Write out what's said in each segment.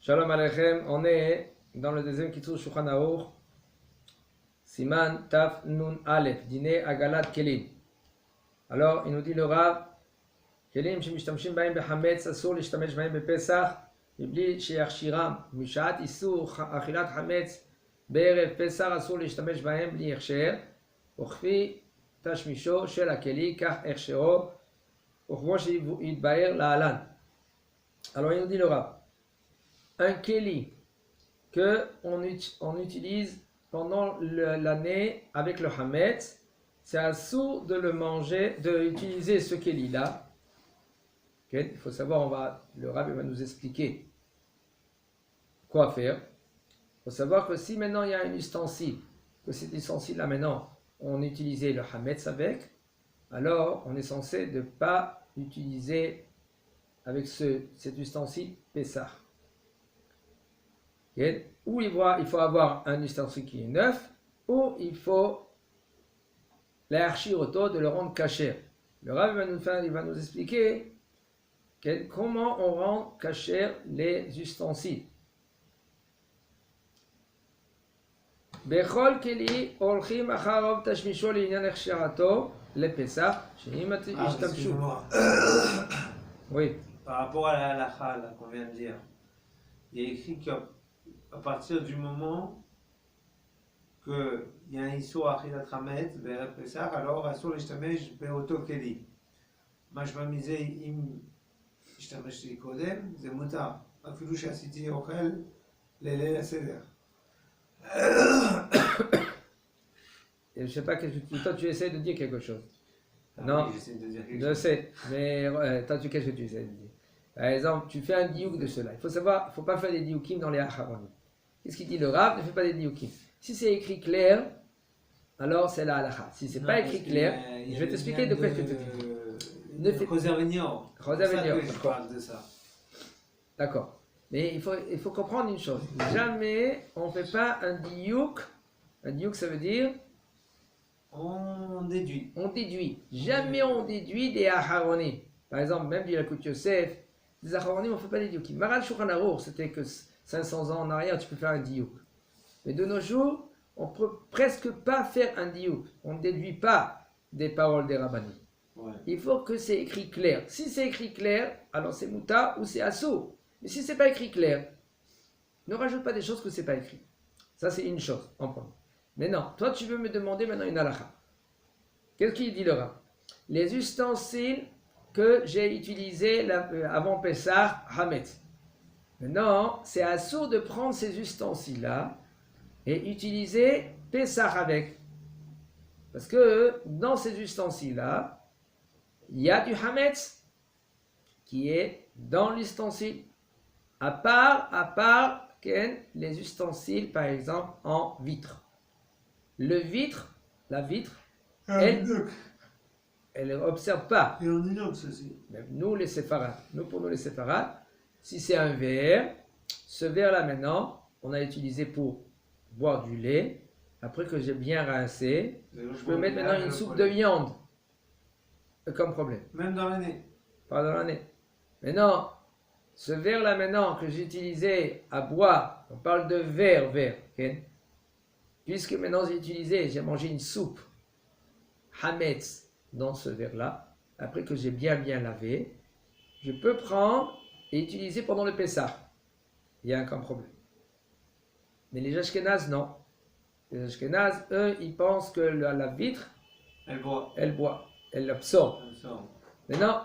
Shalom Aleichem, on est dans le deuxième Kitzur Shulchan Aruch, Siman Taf Nun Aleph, dîner à Galat Kelim. Alors, il nous dit le Rav, Kelim shemishtamshim b'hem bechametz asur l'ishtamesh b'hem bepesach, מבלי שיכשירם, משעת איסור אכילת חמץ בערב פסח אסור להשתמש בהם בלי הכשר, וכפי תשמישו של הכלי, כך הכשרו, וכמו שיתבהר להלן. Alors il nous dit le Rav, un keli que on utilise pendant l'année avec le hametz, c'est assour de le manger, d'utiliser ce keli là. Okay. Il faut savoir, le Rav va nous expliquer quoi faire. Il faut savoir que si maintenant il y a un ustensile, que cet ustensile là maintenant on utilisait le hametz avec, alors on est censé de ne pas utiliser avec cet ustensile Pessah. Okay. Ou il faut avoir un ustensile qui est neuf, ou il faut l'archir auto de le rendre kasher. Le Rav va nous expliquer comment on rend kasher les ustensiles. Bechol keli olchim acharov tashmisho l'inyan echsherato le Pesach sheim ishtamshu. Oui. Par rapport à la halakha qu'on vient de dire, il est écrit qu'à partir du moment qu'il y a un issur achilat chametz be'erev Pesach, alors asur l'ishtamesh be'oto keli. משמע מזה אם השתמשתי קודם, זה מותר, אפילו שעשיתי אוכל לליל הסדר. Je ne sais pas, toi tu essaies de dire quelque chose. Non, Oui, j'essaie de dire quelque je chose. sais, mais toi qu'est-ce que tu essaies de dire? Par exemple, tu fais un diouk de cela. Il faut savoir, il ne faut pas faire des dioukim dans les acharonim. Qu'est-ce qu'il dit le Rav? Ne fais pas des dioukim. Si c'est écrit clair, alors c'est la halacha. Si c'est pas écrit clair, je vais t'expliquer de quoi je te dis. Ne fais pas Venir. Je parle de ça. D'accord. Mais il faut comprendre une chose. Jamais on ne fait pas un diouk. Un diouk, ça veut dire on déduit. On déduit. Jamais on déduit des acharonim. Par exemple, même du Yakut Yosef, des acharonim, on ne fait pas des dioukim. Maral Shulchan Aruch, c'était que 500 ans en arrière, tu peux faire un diouk. Mais de nos jours, on ne peut presque pas faire un diouk. On ne déduit pas des paroles des rabbanim. Ouais. Il faut que c'est écrit clair. Si c'est écrit clair, alors c'est mouta ou c'est assour. Mais si c'est pas écrit clair, ne rajoute pas des choses que c'est pas écrit. Ça c'est une chose en premier. Mais non, toi tu veux me demander maintenant une halakha. Qu'est-ce qu'il dit le Rav? Les ustensiles que j'ai utilisés avant Pessah, hametz. Maintenant, c'est assour de prendre ces ustensiles-là et utiliser Pessah avec. Parce que dans ces ustensiles-là, il y a du hametz qui est dans l'ustensile. À part les ustensiles, par exemple, en vitre. La vitre, elle n'observe pas. Et en inox aussi. Même nous, les séfarades. Pour nous, les séfarades, si c'est un verre, ce verre-là, maintenant, on a utilisé pour boire du lait. Après que j'ai bien rincé, je peux mettre maintenant une soupe de viande. Comme problème. Même dans l'année. Pas dans l'année. Mais non, ce verre-là maintenant que j'ai utilisé à boire, on parle de verre, okay? Puisque maintenant j'ai mangé une soupe hametz dans ce verre-là, après que j'ai bien lavé, je peux prendre et utiliser pendant le Pessah. Il n'y a aucun problème. Mais les Ashkénazes, non. Les Ashkénazes, eux, ils pensent que la vitre, elle absorbe. Mais non,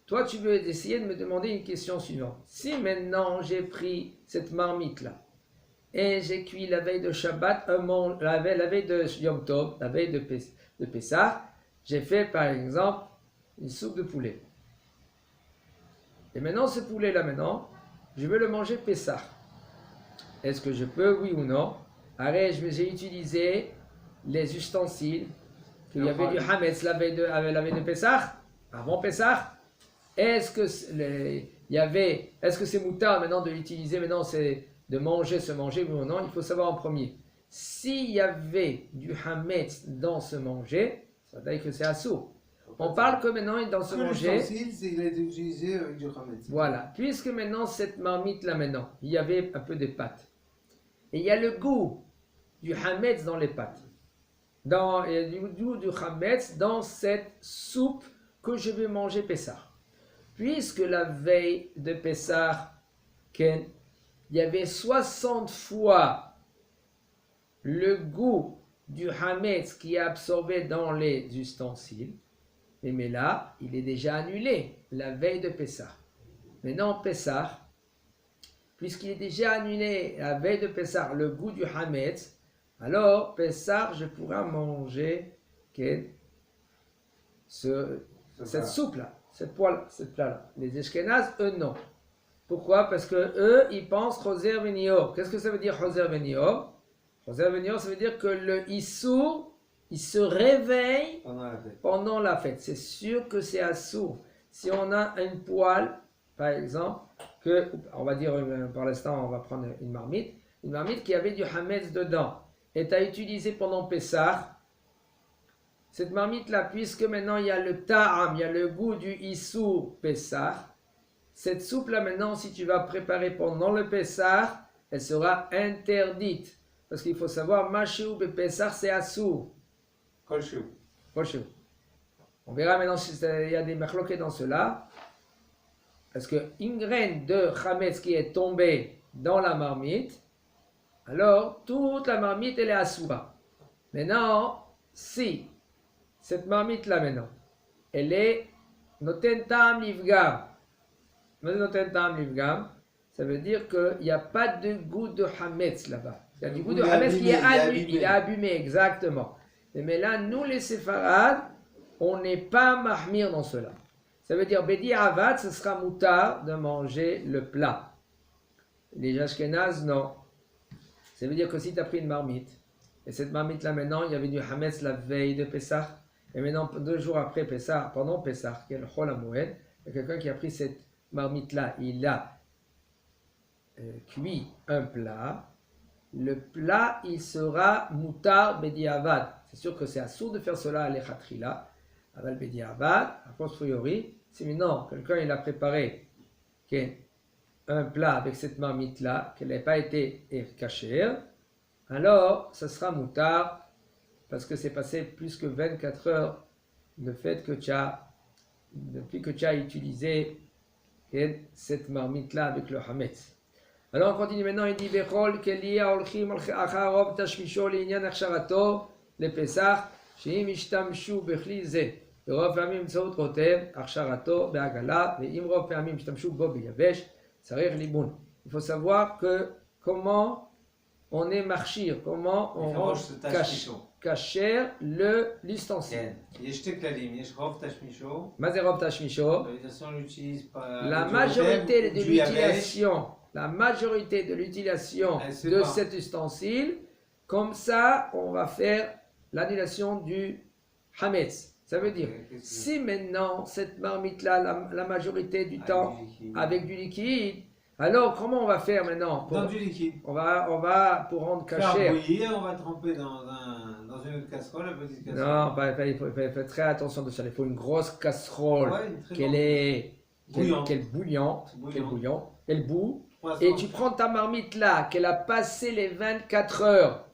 toi tu veux essayer de me demander une question suivante. Si maintenant j'ai pris cette marmite-là et j'ai cuit la veille de Shabbat, la veille de Yom Tov, la veille de Pessah, j'ai fait par exemple une soupe de poulet. Et maintenant ce poulet-là maintenant, je veux le manger Pessah. Est-ce que je peux, oui ou non? Arrête, j'ai utilisé les ustensiles. Il y avait du hametz la veille de Pessah, avant Pessah. Est-ce que c'est moutard maintenant de l'utiliser, maintenant c'est de se manger, oui ou non? Il faut savoir en premier. S'il y avait du hametz dans ce manger, ça veut dire que c'est assour. On parle que maintenant il doit se Que manger. l'ustensile, il a été utilisé avec du Hametz. Voilà. Puisque maintenant, cette marmite-là, maintenant, il y avait un peu de pâtes. Et il y a le goût du Hametz dans les pâtes. Il y a du goût du Hametz dans cette soupe que je vais manger Pessah. Puisque la veille de Pessah, il y avait 60 fois le goût du Hametz qui est absorbé dans les ustensiles. Mais là, il est déjà annulé la veille de Pessah. Maintenant, Pessah, puisqu'il est déjà annulé la veille de Pessah le goût du Hametz, alors Pessah, je pourrais manger cette soupe-là, cette plat-là. Les Ashkénazes, eux, non. Pourquoi? Parce que eux, ils pensent Choser Venio. Qu'est-ce que ça veut dire Choser Venio? Choser Venio, ça veut dire que le Issour, il se réveille pendant la fête. C'est sûr que c'est assourd. Si on a une poêle, par exemple, on va dire, par l'instant, on va prendre une marmite qui avait du Hametz dedans, et tu as utilisé pendant Pessah, cette marmite-là, puisque maintenant il y a le ta'am, il y a le goût du Issour Pessah, cette soupe-là maintenant, si tu vas préparer pendant le Pessah, elle sera interdite. Parce qu'il faut savoir, Mashiou et Pessah, c'est assourd. Kolchou. On verra maintenant s'il y a des machloquets dans cela. Parce qu'une graine de Hametz qui est tombée dans la marmite, alors toute la marmite elle est assoura. Maintenant, si cette marmite-là maintenant, elle est notentam livgam. Notentam livgam, ça veut dire qu'il n'y a pas de goût de Hametz là-bas. Il y a du goût de Hametz qui est abîmé, exactement. Mais là, nous les séfarades, on n'est pas mahmir dans cela. Ça veut dire, Bedi Avad, ce sera moutar de manger le plat. Les Ashkénazes, non. Ça veut dire que si tu as pris une marmite, et cette marmite-là maintenant, il y avait du Hametz la veille de Pessah, et maintenant, 2 jours après Pessah, pendant Pessah, qui est le Chol HaMoed, il y a quelqu'un qui a pris cette marmite-là, il a cuit un plat, le plat, il sera moutar Bedi Avad. C'est sûr que c'est assourd de faire cela à l'Echatrila, Aval Bedi Avad, a posteriori. Si maintenant quelqu'un il a préparé un plat avec cette marmite-là, qu'elle n'a pas été cachée, alors ça sera moutar, parce que c'est passé plus que 24 heures le fait que depuis que tu as utilisé cette marmite-là avec le Hametz. Alors on continue maintenant, il dit Bechol Kelia Olchim Acharov Tashmisho Linyan Acharato le Pesach, Sheim Ishtamshu Bechli Ze. ורוב פעמים באמצעות רוטב, הכשרתו בעגלה, ואם רוב פעמים השתמשו בו ביבש, צריך ליבון. Il faut savoir que comment on est marchir, comment on rend kasher l'ustensile. מה זה רוב תשמישו? La majorité de l'utilisation de cet ustensile, comme ça on va faire l'annulation du Hametz. Ça veut dire, si maintenant cette marmite-là, la majorité du temps, avec du liquide, alors comment on va faire maintenant dans du liquide. On va pour rendre cachère. Faire bouillir, on va tremper dans une autre casserole, une petite casserole. Non, il faut faire très attention de ça. Il faut une grosse casserole qu'elle est bouillante, elle bout. Et tu prends ta marmite-là, qu'elle a passé les 24 heures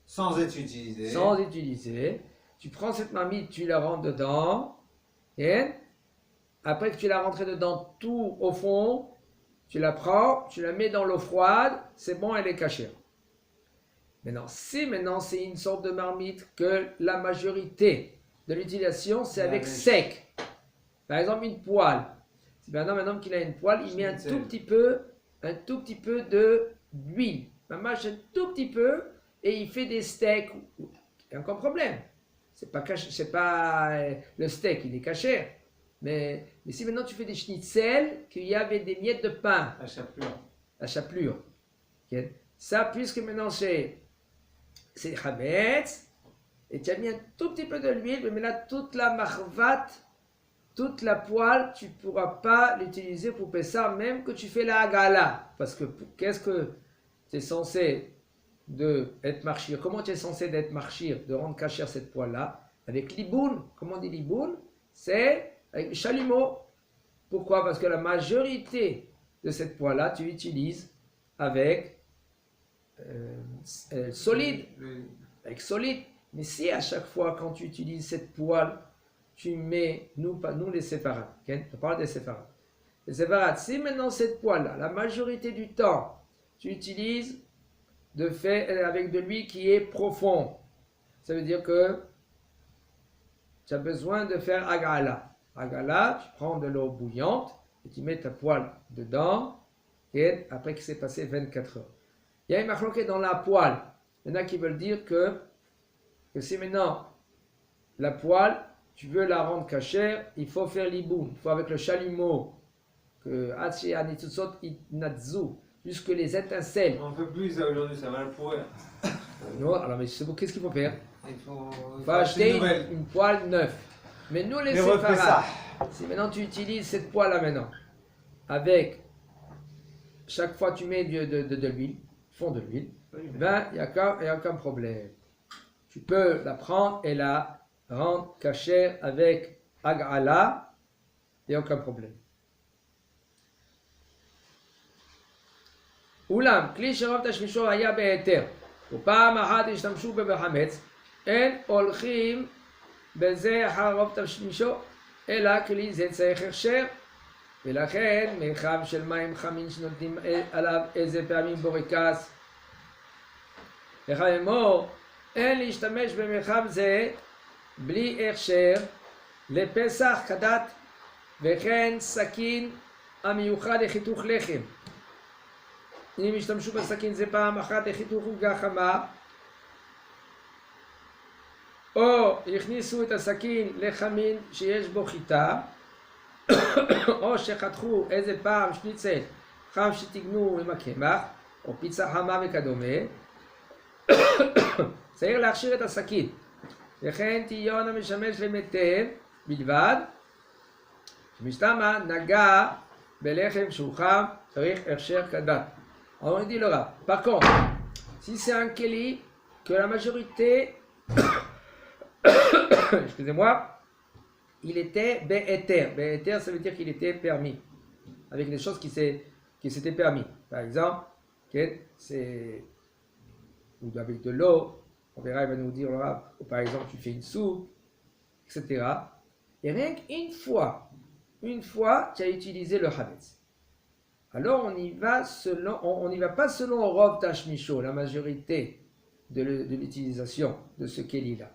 sans être utilisée. Tu prends cette marmite, tu la rentres dedans, et après que tu l'as rentrée dedans tout au fond, tu la prends, tu la mets dans l'eau froide, c'est bon, elle est cachée. Maintenant, c'est une sorte de marmite que la majorité de l'utilisation, c'est avec sec. Par exemple, une poêle. Si un homme qui a une poêle, il met un tout petit peu d'huile. Un tout petit peu, et il fait des steaks. Il n'y a aucun problème. C'est pas le steak, il est caché. Mais si maintenant tu fais des schnitzel, qu'il y avait des miettes de pain. La chapelure. Okay. Ça, puisque maintenant c'est Hametz, et tu as mis un tout petit peu de l'huile, mais là toute la marvat, toute la poêle, tu ne pourras pas l'utiliser pour Pessah, même que tu fais la hagala. Parce que qu'est-ce que tu es censé d'être marchir? Comment tu es censé d'être marchir, de rendre cachère cette poêle-là? Avec liboun. Comment on dit liboun? c'est avec le chalumeau. Pourquoi? Parce que la majorité de cette poêle-là, tu l'utilises avec solide. Avec solide. Mais si à chaque fois, quand tu utilises cette poêle, tu mets, nous les séfarades, okay? On parle des séfarades. Les séfarades, si maintenant cette poêle-là, la majorité du temps, tu utilises avec de l'huile qui est profond, ça veut dire que tu as besoin de faire agala. Agala, tu prends de l'eau bouillante et tu mets ta poêle dedans, et après qu'il s'est passé 24 heures. Il y a une marloquette dans la poêle. Il y en a qui veulent dire que si maintenant la poêle, tu veux la rendre cachère, il faut faire l'iboun. Il faut avec le chalumeau, jusque les étincelles. On ne peut plus ça aujourd'hui, ça va le pourrir. Non, alors mais qu'est-ce qu'il faut faire? Il faut acheter une poêle neuve. Mais nous les séfarades, si maintenant tu utilises cette poêle là maintenant, avec chaque fois tu mets de l'huile, fond de l'huile, ben il n'y a aucun problème. Tu peux la prendre et la rendre cachère avec agala, il n'y a aucun problème. אולם, כלי שרוב תשמישו היה בהיתר, ופעם אחת השתמשו בו בחמץ, אין הולכים בזה אחר רוב תשמישו, אלא כלי זה צריך הכשר, ולכן מרחב של מים חמים שנותנים עליו איזה פעמים בורקס. לכן אמור, אין להשתמש במרחב זה בלי הכשר לפסח כדת, וכן סכין המיוחד לחיתוך לחם. אם השתמשו בסכין זה פעם אחת לחיתוך עוגה חמה, או הכניסו את הסכין לחמין שיש בו חיטה, או שחתכו איזה פעם שניצל חם שתגנו עם הקמח, או פיצה חמה וכדומה, צריך להכשיר את הסכין, וכן טיון המשמש למתן בלבד, שמשתמע נגע בלחם שהוא חם, צריך הכשר כדת. Alors on dit le rab. Par contre, si c'est un keli que la majorité, excusez-moi, il était be'eter. Be'eter, ça veut dire qu'il était permis, avec des choses qui s'étaient permis. Par exemple, c'est ou avec de l'eau. On verra, il va nous dire le rab. Ou par exemple, tu fais une soupe, etc. Et rien qu'une fois, tu as utilisé le hametz. Alors on n'y va pas selon Rov Tashmicho, la majorité de l'utilisation de ce keli-là.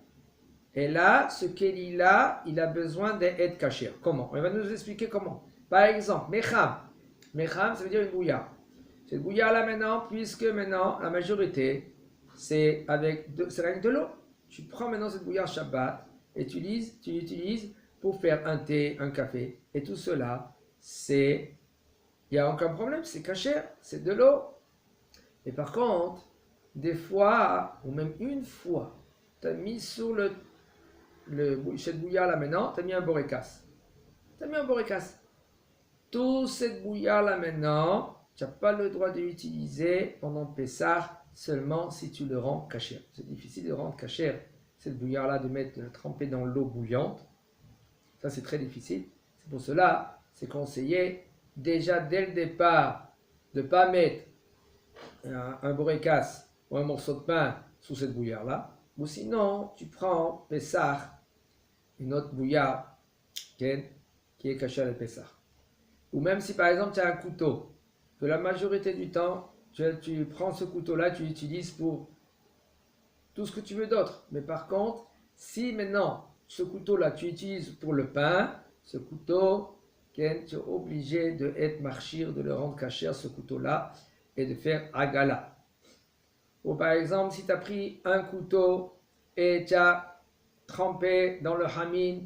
Et là, ce keli-là, il a besoin d'être caché. Comment? On va nous expliquer comment. Par exemple, mecham. Mecham, ça veut dire une bouillarde. Cette bouillarde-là maintenant, puisque maintenant la majorité, c'est avec de l'eau. Tu prends maintenant cette bouillarde Shabbat et tu l'utilises pour faire un thé, un café. Et tout cela, il n'y a aucun problème, c'est cachère, c'est de l'eau. Et par contre, des fois, ou même une fois, tu as mis sur cette bouillarde là maintenant, tu as mis un borékas. Toute cette bouillarde là maintenant, tu n'as pas le droit de l'utiliser pendant Pessah, seulement si tu le rends cachère. C'est difficile de rendre cachère cette bouillarde là, de la tremper dans l'eau bouillante. Ça, c'est très difficile. C'est pour cela, c'est conseillé déjà dès le départ de ne pas mettre un borékas ou un morceau de pain sous cette bouillarde-là, ou sinon tu prends Pessah, une autre bouillarde qui est cachée à la Pessah. Ou même si par exemple tu as un couteau, que la majorité du temps tu prends ce couteau-là, tu l'utilises pour tout ce que tu veux d'autre. Mais par contre, si maintenant ce couteau-là tu utilises pour le pain, ce couteau, tu es obligé de être marchir, de le rendre cachère, ce couteau-là, et de faire agala. Ou par exemple, si tu as pris un couteau et tu as trempé dans le hamin,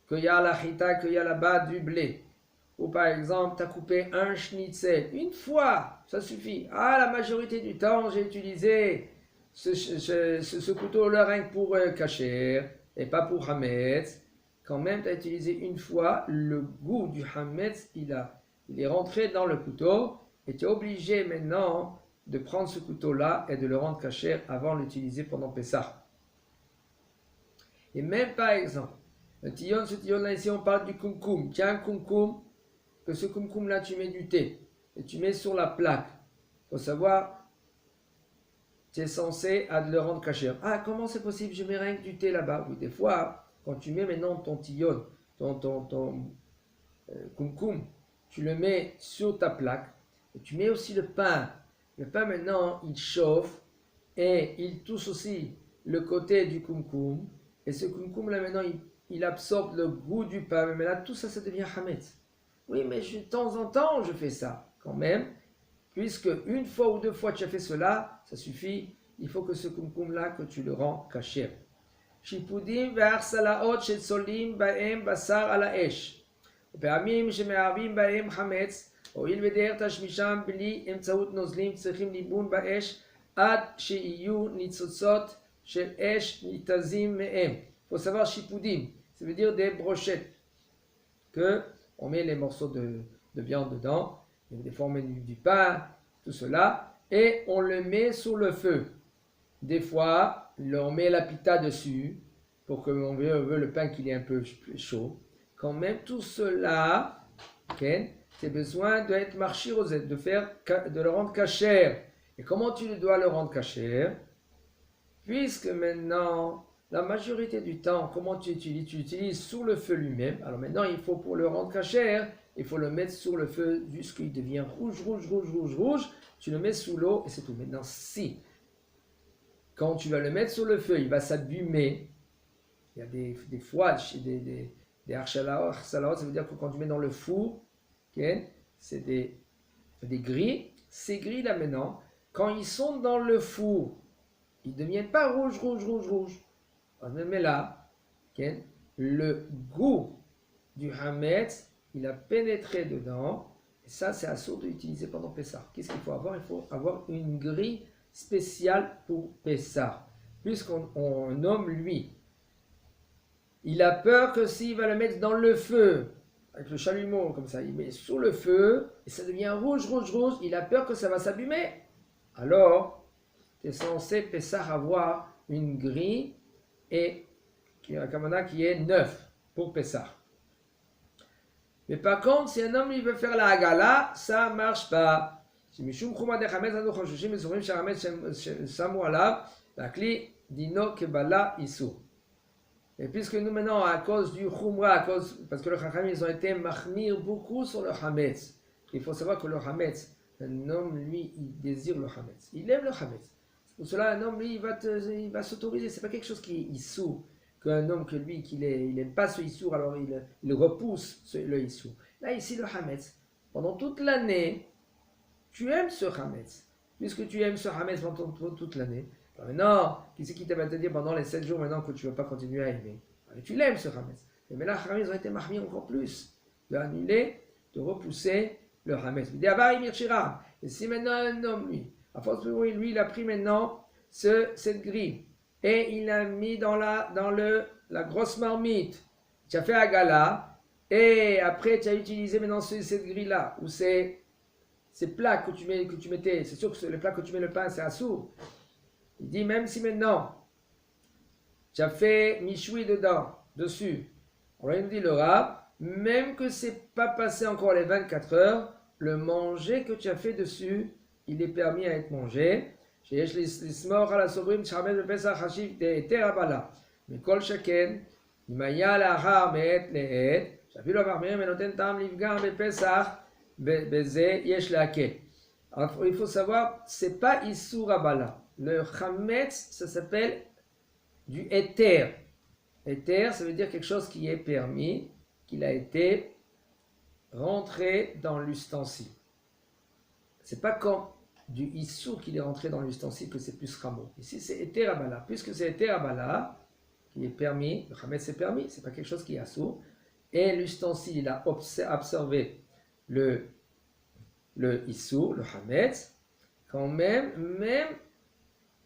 qu'il y a la chita, qu'il y a là-bas du blé. Ou par exemple, tu as coupé un schnitzel. Une fois, ça suffit. La majorité du temps, j'ai utilisé ce couteau-là rien que pour cachère et pas pour hametz. Quand même, tu as utilisé une fois, le goût du hametz, il est rentré dans le couteau, et tu es obligé maintenant de prendre ce couteau-là et de le rendre cachère avant de l'utiliser pendant Pessah. Et même par exemple, Le tillon, ce tillon-là, ici, on parle du kumkum. Tu as un kumkum, que ce kumkum-là, tu mets du thé. Et tu mets sur la plaque. Il faut savoir, tu es censé le rendre cachère. Ah, comment c'est possible? Je mets rien que du thé là-bas. Oui, des fois, quand tu mets maintenant ton tillon, ton kumkum, tu le mets sur ta plaque. Et tu mets aussi le pain. Le pain, maintenant, il chauffe et il touche aussi le côté du kumkum. Et ce kumkum-là, maintenant, il absorbe le goût du pain. Mais là, tout ça, ça devient hametz. Oui, mais de temps en temps, je fais ça, quand même. Puisque une fois ou deux fois tu as fait cela, ça suffit. Il faut que ce kumkum-là, que tu le rends kasher. שיפודים והרסלאות שצולים בהם בשר על האש. ופעמים שמערבים בהם חמץ, הואיל ודרך תשמישם בלי אמצעות נוזלים צריכים ליבון באש עד שיהיו ניצוצות של אש ניתזים מהם. Il faut savoir שיפודים, ça veut dire des brochettes, que on met les morceaux de viande dedans, des fois on met du pain, tout cela, et on le met sur le feu. Des fois, on met la pita dessus, pour que on veut le pain qu'il est un peu chaud. Quand même, tout cela, okay, c'est besoin d'être marchi rosette, de le rendre cachère. Et comment tu dois le rendre cachère? Puisque maintenant, la majorité du temps, comment tu utilises? Tu l'utilises sous le feu lui-même. Alors maintenant, il faut, pour le rendre cachère, il faut le mettre sur le feu jusqu'il devient rouge. Tu le mets sous l'eau et c'est tout. Maintenant, si, quand tu vas le mettre sur le feu, il va s'abîmer. Il y a des fois, des archalaot, ça veut dire que quand tu mets dans le four, okay, c'est des grilles. Ces grilles-là maintenant, quand ils sont dans le four, ils ne deviennent pas rouge. On le met là, okay, le goût du hametz, il a pénétré dedans. Et ça, c'est assourd d'utiliser pendant Pessah. Qu'est-ce qu'il faut avoir? Il faut avoir une grille spéciale pour Pessah. Puisqu'on nomme lui, il a peur que s'il va le mettre dans le feu, avec le chalumeau comme ça, il met sous le feu, et ça devient rouge, il a peur que ça va s'abîmer. Alors, tu es censé Pessah avoir une grille, et un kamana qui est neuf pour Pessah. Mais par contre, si un homme il veut faire la hagala, ça ne marche pas. Si Mishum Chuma de Hametz anu choshushim ezurim sharametz shamu alav, la kli dino kebala isur. Et puisque nous maintenant, à cause du Khumra, parce que le Chacham, ils ont été mahmir beaucoup sur le Hametz. Il faut savoir que le Hametz, un homme, lui, il désire le Hametz. Il aime le Hametz. Pour cela, un homme, lui, il va s'autoriser. C'est pas quelque chose qui est issour. Qu'un homme, que lui, il n'aime pas ce issour, alors il repousse le issour. Là, ici, le Hametz, pendant toute l'année, tu aimes ce Hametz. Puisque tu aimes ce Hametz pendant toute l'année, alors maintenant, qui c'est qui va te dire pendant les 7 jours maintenant que tu ne vas pas continuer à aimer? Alors, tu l'aimes ce Hametz. Mais là, les Hametz ont été mahmis encore plus. De annuler, de repousser le Hametz. Et si maintenant un homme, lui, à force de lui, il a pris maintenant cette grille et il l'a mis dans la grosse marmite. Tu as fait Agala et après tu as utilisé maintenant cette grille-là ou ces plats que tu mettais. C'est sûr que les plats que tu mets le pain, c'est assourd. Il dit, même si maintenant, tu as fait michoui dessus, alors il nous dit le Rav, même que c'est pas passé encore les 24 heures, le manger que tu as fait dessus, il est permis à être mangé. שיש לסמוך על הסוברים שחמץ בפסח חשיב היתר הבלה. מכל שכן, אם היה לאחר מעת לעת, שאפילו המחמירים ונותן טעם לפגם בפסח, בזה יש להקל. Il faut savoir, c'est pas Issur Abala. Le Chametz, ça s'appelle du éther. Éther, ça veut dire quelque chose qui est permis, qu'il a été rentré dans l'ustensile. C'est pas comme du Issur qu'il est rentré dans l'ustensile que c'est plus Ramo. Ici, c'est éther Abala. Puisque c'est éther Abala qui est permis, le Chametz c'est permis, c'est pas quelque chose qui est Assur. Et l'ustensile, il a absorbé le Issur, le Hametz, quand même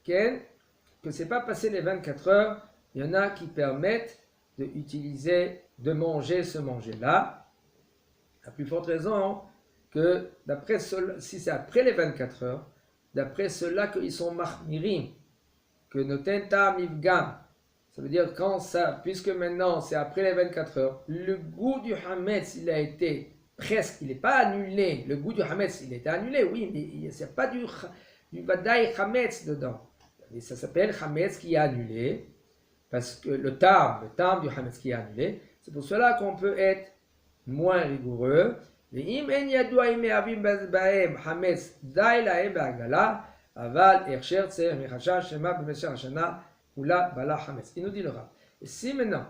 que c'est pas passé les 24 heures, il y en a qui permettent de manger ce manger-là. La plus forte raison que d'après cela, si c'est après les 24 heures, d'après cela qu'ils sont mahmirim, que noten ta'am ifgam, Ça veut dire quand ça, puisque maintenant c'est après les 24 heures, le goût du Hametz, il a été presque, il n'est pas annulé. Le goût du Hametz, il était annulé, oui, mais il n'y a pas du Vadaï Hametz dedans. Et ça s'appelle Hametz qui est annulé, parce que le terme du Hametz qui est annulé, c'est pour cela qu'on peut être moins rigoureux. ואם אין ידוע אם מהווים בהם חמץ די להם בעגלה, אבל הכשר צריך מחשש שמא במשך השנה כולה בלה חמץ. Il nous dit le Rav. Et si maintenant,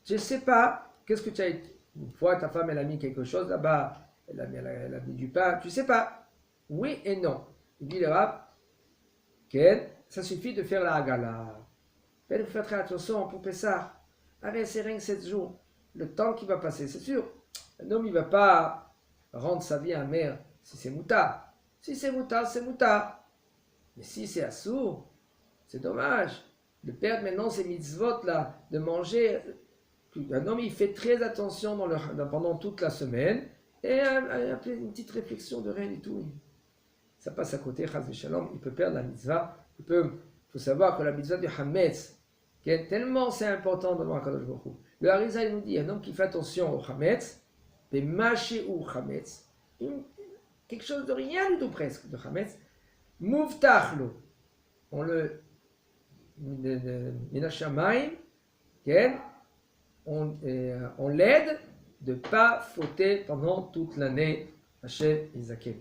je ne sais pas, qu'est-ce que tu as été, une fois ta femme elle a mis quelque chose là-bas, elle a mis du pain, tu ne sais pas. Oui et non. Il dit le Rav, ça suffit de faire la agala. Il faut faire très attention pour Pessah. Avec c'est rien que 7 jours. Le temps qui va passer, c'est sûr. Un homme, il ne va pas rendre sa vie amère si c'est moutard. Si c'est moutard, c'est moutard. Mais si c'est assourd, c'est dommage. De perdre maintenant ces mitzvot là, de manger. Un homme, il fait très attention pendant toute la semaine. Et une petite réflexion de rien du tout. Ça passe à côté, chas v'shalom, il peut perdre la mitzvah. Il faut savoir que la mitzvah du Hametz, tellement c'est important devant Akadosh Baruch Hu. Le Harizal nous dit, un homme qui fait attention au Hametz, mais mâché ou Hametz, quelque chose de rien du tout presque de Hametz, Muvtachlo, on le Minashamayim, on l'aide de ne pas fauter pendant toute l'année, Hachem Isakem.